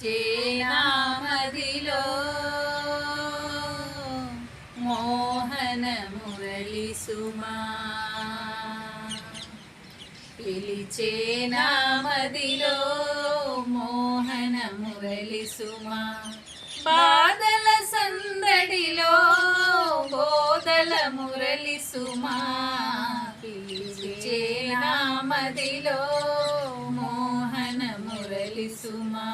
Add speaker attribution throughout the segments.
Speaker 1: పిలిచే నామదిలో మోహన మురళి సుమా పిలిచే నామదిలో మోహన మురళి సుమా బాదల సందడిలో బోదల మురళి సుమా పిలిచే నామదిలో మోహన మురళి సుమా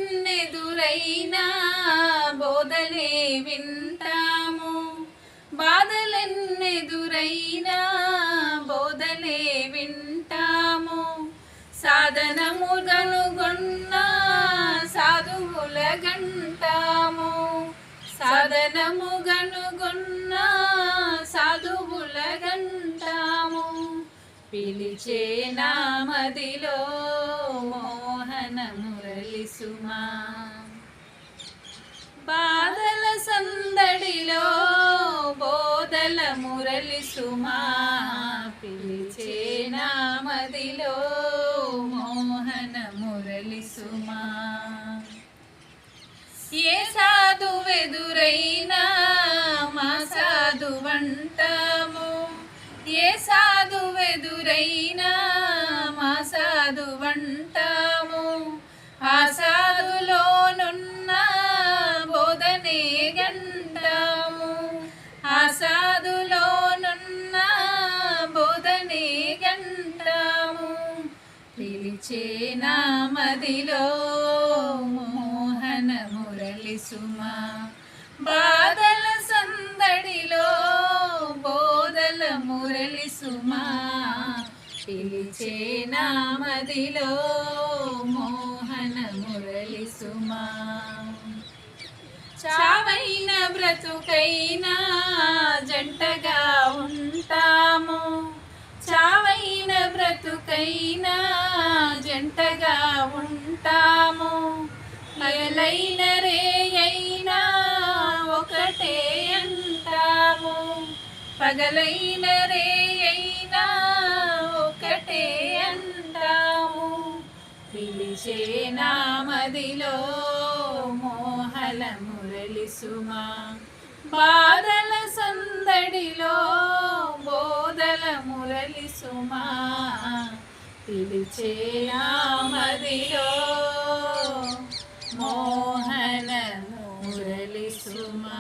Speaker 1: బాధలెన్నెదురైనా బోధలే వింటాము బాధలెన్నెదురైనా బోధలే వింటాము సాధనము గనుగొన్న సాధువుల గంటాము సాధనము గనుగొన్న సాధువుల గంటాము పిలిచే నామదిలో మోహన మురళి సుమా బాదల సందడిలో బోదల మురళి సుమా పిలిచే నామదిలో మోహన మురళి సుమా ఏ సాధువెదురైనా మా సాధువంటాము ఏ సాధువెదురైనా మా సాధువంటాము ఆ సాధులోనున్న బోధనే గంటాము ఆ సాధులోనున్న బోధనే గంటాము పిలిచే నామదిలో మోహన మురళి సుమా బాదల సందడిలో బోదల మురళి సుమా పిలిచే నామదిలో మోహన మురళి సుమా చావైన బ్రతుకైనా జంటగా ఉంటాము చావైన బ్రతుకైనా జంటగా ఉంటాము పగలైన రేయైనా ఒకటే అంటాము పగలైన రేయైనా ఒకటే అంటాము పిలిచే నామదిలో మోహన మురళి సుమా బాదల సందడిలో బోదల మురళి సుమా పిలిచే నామదిలో మోహన మురళి సుమా